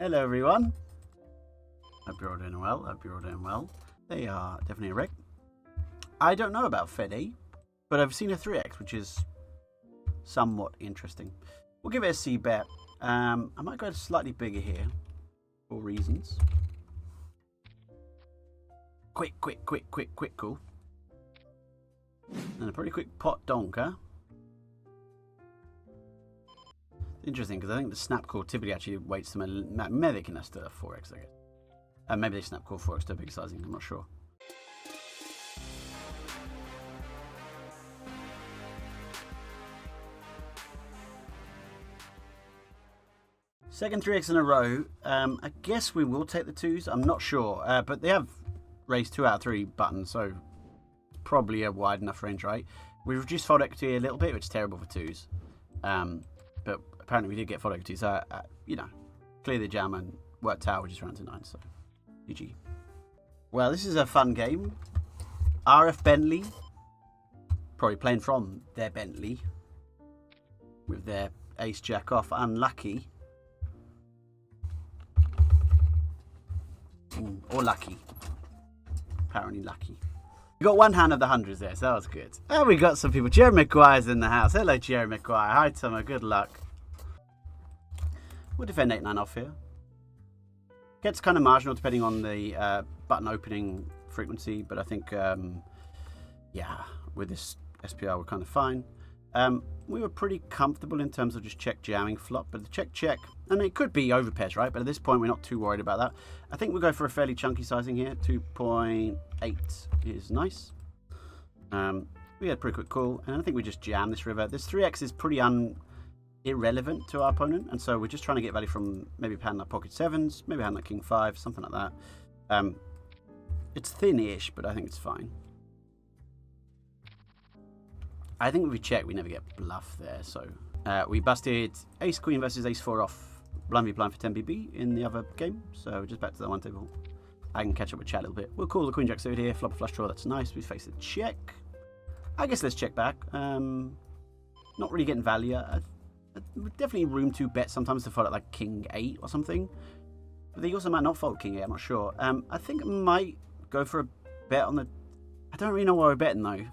Hello everyone. Hope you're all doing well. Hope you're all doing well. They are definitely a wreck. I don't know about Fede, but I've seen a 3x, which is somewhat interesting. We'll give it a C bet. I might go slightly bigger here for reasons. Quick, cool. And a pretty quick pot donker. Interesting, because I think the snap call typically actually weights them maybe they can have to 4x, I guess. Maybe they snap call 4x to a big sizing, I'm not sure. Second 3x in a row. I guess we will take the 2s. I'm not sure, but they have raised 2 out of 3 buttons, so probably a wide enough range, right? We've reduced fold equity a little bit, which is terrible for 2s. But apparently we did get fold equity, so you know, clear the jam and worked out, which is round to 9. So GG. Well, this is a fun game. RF Bentley, probably playing from their Bentley with their ace jack off. Unlucky. Or lucky. Apparently lucky. We got one hand of the hundreds there, so that was good. And we got some people. Jerry McGuire's in the house. Hello, Jerry McGuire. Hi, Tommo. Good luck. We'll defend 8-9 off here. Gets kind of marginal depending on the button opening frequency, but I think, yeah, with this SPR we're kind of fine. We were pretty comfortable in terms of just check jamming flop, but the check, I mean, it could be over pairs, right? But at this point, we're not too worried about that. I think we'll go for a fairly chunky sizing here. 2.8 is nice. We had a pretty quick call, and I think we just jam this river. This 3x is pretty irrelevant to our opponent, and so we're just trying to get value from maybe a hand like pocket 7s, maybe a hand like king 5, something like that. It's thin-ish, but I think it's fine. I think if we check, we never get bluff there, so we busted ace queen versus ace 4 off blind v blind for 10 BB in the other game, so just back to the one table. I can catch up with chat a little bit. We'll call the queen jack suited here, flop a flush draw. That's nice. We face a check. I guess let's check back. Not really getting value. Definitely room to bet sometimes to fold at like king 8 or something, but they also might not fold king 8. I'm not sure. I think I might go for a bet on the. I don't really know why we're betting though.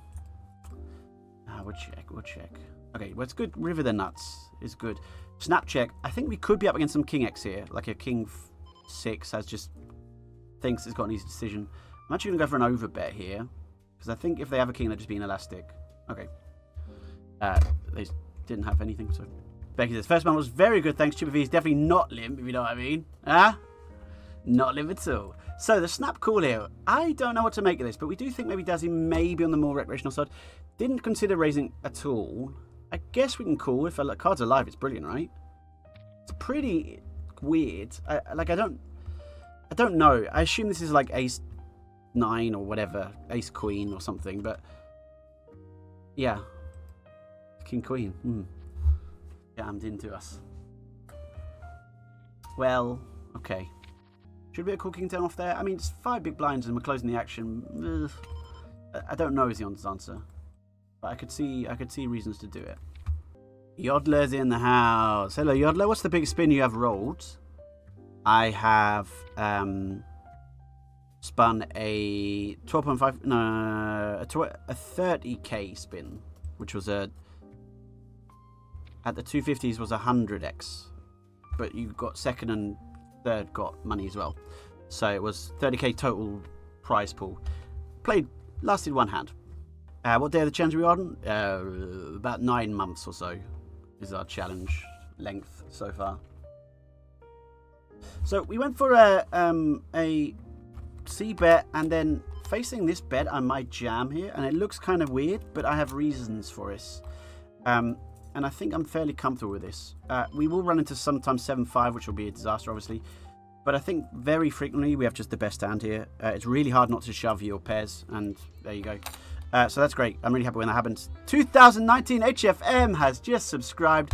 We'll check. Okay, well, it's good. River the nuts is good. Snap check. I think we could be up against some king X here. Like a king 6 has just thinks it's got an easy decision. I'm actually going to go for an over bet here. Because I think if they have a king, they're just being elastic. Okay. They didn't have anything, so. Becky says, first one was very good. Thanks, Chipper V. Is definitely not limp, if you know what I mean. Not limp at all. So the snap call here. I don't know what to make of this, but we do think maybe Dazzy may be on the more recreational side. Didn't consider raising at all. I guess we can call if a card's alive. It's brilliant, right? It's pretty weird. I don't know. I assume this is like ace 9 or whatever, ace queen or something. But yeah, king queen. Jammed into us. Well, okay. Should we be a cool king 10 off there? I mean, it's 5 big blinds and we're closing the action. Ugh. I don't know is the honest answer. But I could see reasons to do it. Yoddler's in the house. Hello, Yoddler. What's the biggest spin you have rolled? I have spun a 12.5, no, a 30k spin, which was at the 250s was 100x, but you got second and third got money as well. So it was 30k total prize pool. Lasted one hand. What day of the challenge are we on? About 9 months or so is our challenge length so far. So we went for a C bet, and then facing this bet I might jam here, and it looks kind of weird, but I have reasons for this. And I think I'm fairly comfortable with this. We will run into sometimes 7-5, which will be a disaster, obviously. But I think very frequently we have just the best hand here. It's really hard not to shove your pairs, and there you go. So that's great. I'm really happy when that happens. 2019 HFM has just subscribed.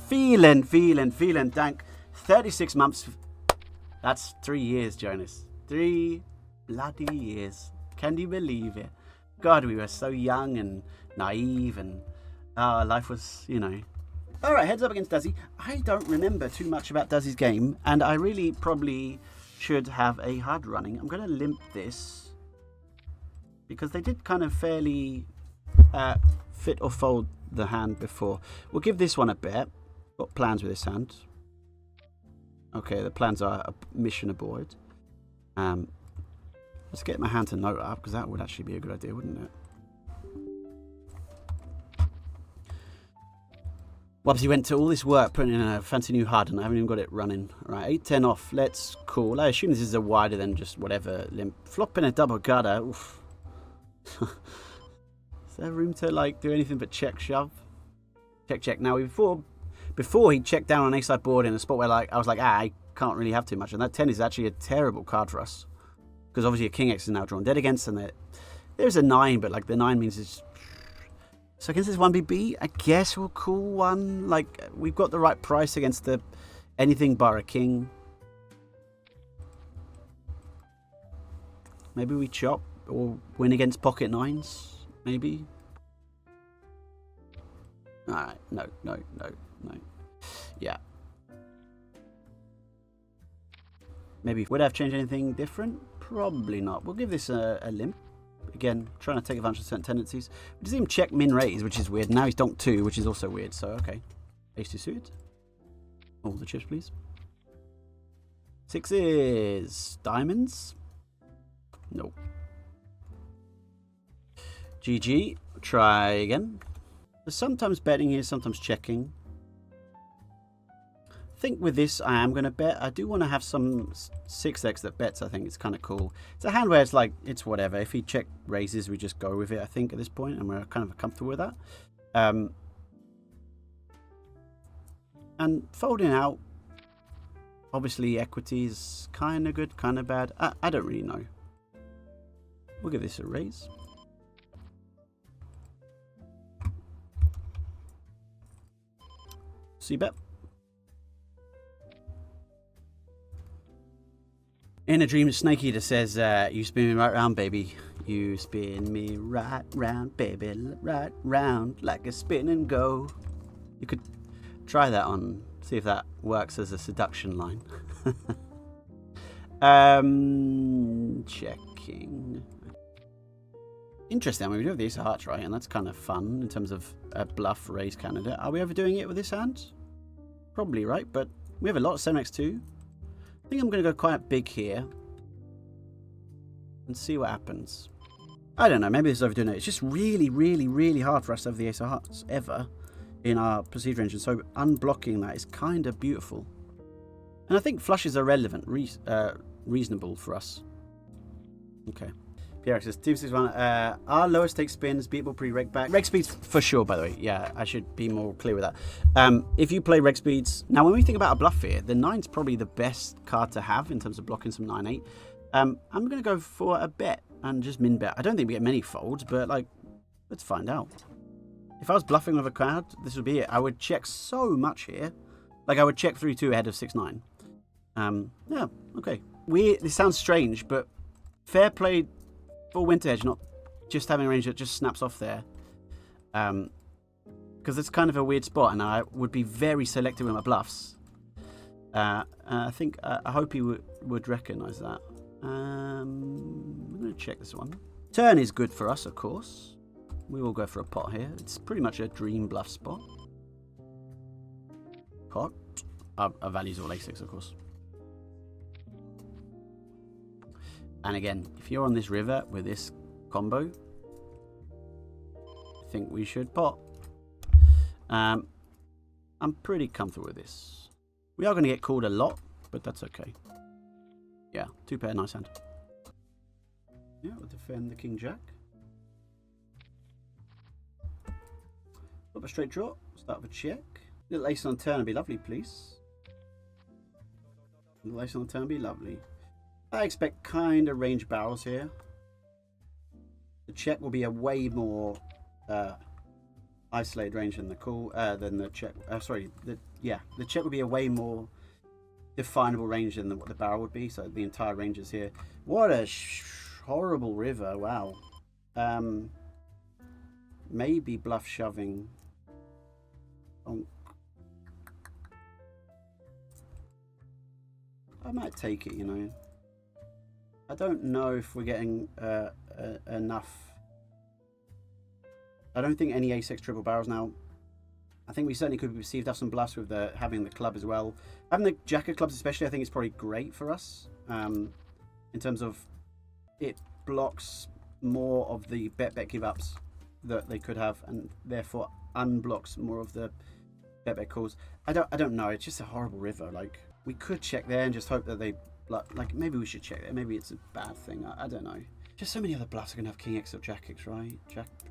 Feeling dank. 36 months. That's 3 years, Jonas. 3 bloody years. Can you believe it? God, we were so young and naive, and life was, you know, All right, heads up against Dazzy. I don't remember too much about Dazzy's game, and I really probably should have a HUD running. I'm going to limp this because they did kind of fairly fit or fold the hand before. We'll give this one a bet. Got plans with this hand. Okay, the plans are a mission aboard. Let's get my hand to note up because that would actually be a good idea, wouldn't it? Wubsy went to all this work putting in a fancy new HUD and I haven't even got it running. Right, 8-10 off. Let's call. I assume this is a wider than just whatever limp. Flopping a double gutter. Oof. Is there room to like do anything but check shove? Check. Now before he checked down on ace-side board in a spot where like I was like, I can't really have too much. And that 10 is actually a terrible card for us. Because obviously a king X is now drawn dead against and there's a 9, but like the 9 means it's... So against this 1BB, I guess we'll call one. Like, we've got the right price against the anything bar a king. Maybe we chop or win against pocket 9s. Maybe. Alright, no. Yeah. Maybe would I have changed anything different? Probably not. We'll give this a limp. Again, trying to take advantage of certain tendencies. We just see him check min raise, which is weird. Now he's donk 2, which is also weird. So, okay. Ace 2 suited. All the chips, please. 6s. Diamonds. Nope. GG. Try again. There's sometimes betting here, sometimes checking. I think with this I am going to bet. I do want to have some 6x that bets. I think it's kind of cool. It's a hand where it's like, it's whatever. If he check raises, we just go with it, I think, at this point, and we're kind of comfortable with that. And folding out, obviously equity is kind of good, kind of bad. I don't really know. We'll give this a raise. C-bet. In a dream, Snake Eater says, you spin me right round, baby. You spin me right round, baby. Right round, like a spin and go. You could try that on, see if that works as a seduction line. Checking. Interesting, I mean, we do have the ace of hearts, right? And that's kind of fun in terms of a bluff raise candidate. Are we overdoing it with this hand? Probably, right? But we have a lot of 7x2. I think I'm going to go quite big here and see what happens. I don't know, maybe this is overdoing it. It's just really, really, really hard for us to have the ace of hearts ever in our perceived range, and so unblocking that is kind of beautiful. And I think flushes are relevant, reasonable for us. Okay. PRX says, Team 61, are lower stake spins beatable pre-reg back? Reg speeds for sure, by the way. Yeah, I should be more clear with that. If you play reg speeds, now when we think about a bluff here, the 9's probably the best card to have in terms of blocking some 9-8. I'm going to go for a bet and just min bet. I don't think we get many folds, but like, let's find out. If I was bluffing with a card, this would be it. I would check so much here. Like I would check 3-2 ahead of 6-9. Yeah, okay. This sounds strange, but fair play for Winter Edge, not just having a range that just snaps off there. Because it's kind of a weird spot, and I would be very selective with my bluffs. I think, I hope he would recognise that. I'm going to check this one. Turn is good for us, of course. We will go for a pot here. It's pretty much a dream bluff spot. Pot. Our values all A6, of course. And again, if you're on this river with this combo, I think we should pot. I'm pretty comfortable with this. We are going to get called a lot, but that's okay. Yeah, 2 pair, nice hand. Yeah, we'll defend the King Jack. Flop a straight draw, start with a check. Little ace on turn would be lovely, please. Little ace on the turn would be lovely. I expect kind of range barrels here. The check will be a way more isolated range than the call, than the check. Sorry, the check will be a way more definable range than what the barrel would be. So the entire range is here. What a horrible river! Wow. Maybe bluff shoving. I might take it, you know. I don't know if we're getting enough. I don't think any ace-x triple barrels now. I think we certainly could be perceived to have some bluffs with having the club as well. Having the jack of clubs especially, I think is probably great for us. In terms of it blocks more of the bet give ups that they could have, and therefore unblocks more of the bet calls. I don't know. It's just a horrible river. Like, we could check there and just hope that they like. Maybe we should check there. Maybe it's a bad thing. I don't know. Just so many other bluffs are gonna have king x or jack x, right?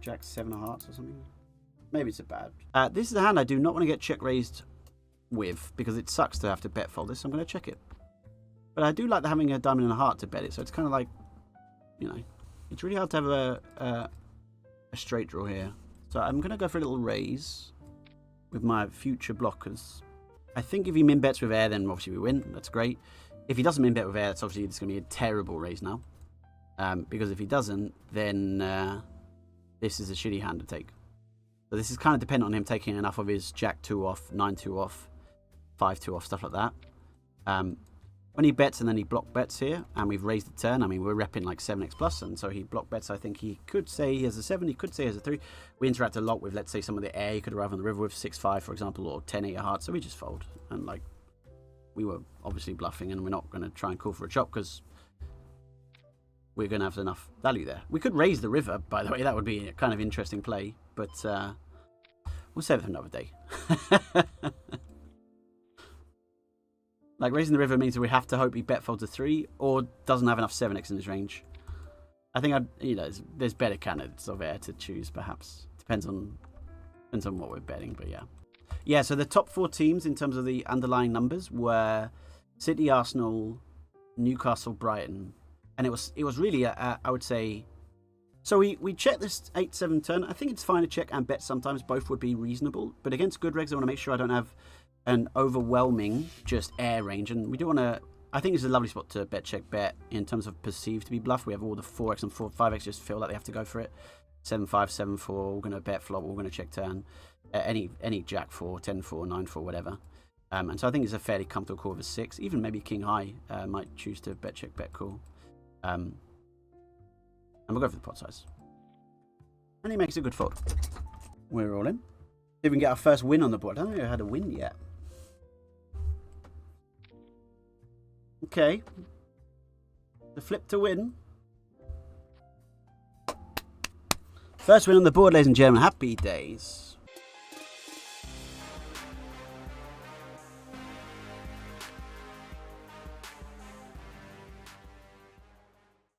Jack 7 of hearts or something. Maybe it's a bad. This is a hand I do not want to get check raised with because it sucks to have to bet fold this. So I'm going to check it. But I do like having a diamond and a heart to bet it. So it's kind of like, you know, it's really hard to have a straight draw here. So I'm going to go for a little raise with my future blockers. I think if he min bets with air, then obviously we win. That's great. If he doesn't min bet with air, that's obviously it's going to be a terrible raise now. Because if he doesn't, then this is a shitty hand to take. So this is kind of dependent on him taking enough of his jack 2 off, 9 2 off, 5 2 off, stuff like that. When he bets and then he block bets here, and we've raised the turn, I mean, we're repping like 7x plus, and so he block bets. I think he could say he has a 7, he could say he has a 3. We interact a lot with, let's say, some of the air he could arrive on the river with 6-5, for example, or 10-8 of hearts, so we just fold. And like, we were obviously bluffing, and we're not going to try and call for a chop because we're going to have enough value there. We could raise the river, by the way. That would be a kind of interesting play, but we'll save it for another day. Like, raising the river means that we have to hope he bet folds a 3 or doesn't have enough 7x in his range. I think there's better candidates of air to choose, perhaps. Depends on what we're betting, but yeah. Yeah, so the top 4 teams in terms of the underlying numbers were City, Arsenal, Newcastle, Brighton. And it was really, I would say... So we checked this 8-7 turn. I think it's fine to check and bet sometimes. Both would be reasonable. But against good regs, I want to make sure I don't have an overwhelming just air range. And we do want to... I think this is a lovely spot to bet, check, bet in terms of perceived to be bluff. We have all the 4x and 5x just feel like they have to go for it. 7-5, 7-4, we're going to bet flop, we're going to check turn. Any jack 4, 10-4, 9-4, whatever. And so I think it's a fairly comfortable call of a 6. Even maybe king high might choose to bet, check, bet, call. And we'll go for the pot size. And he makes a good fold. We're all in. See if we can get our first win on the board. I don't think I had a win yet. Okay. The flip to win. First win on the board, ladies and gentlemen. Happy days.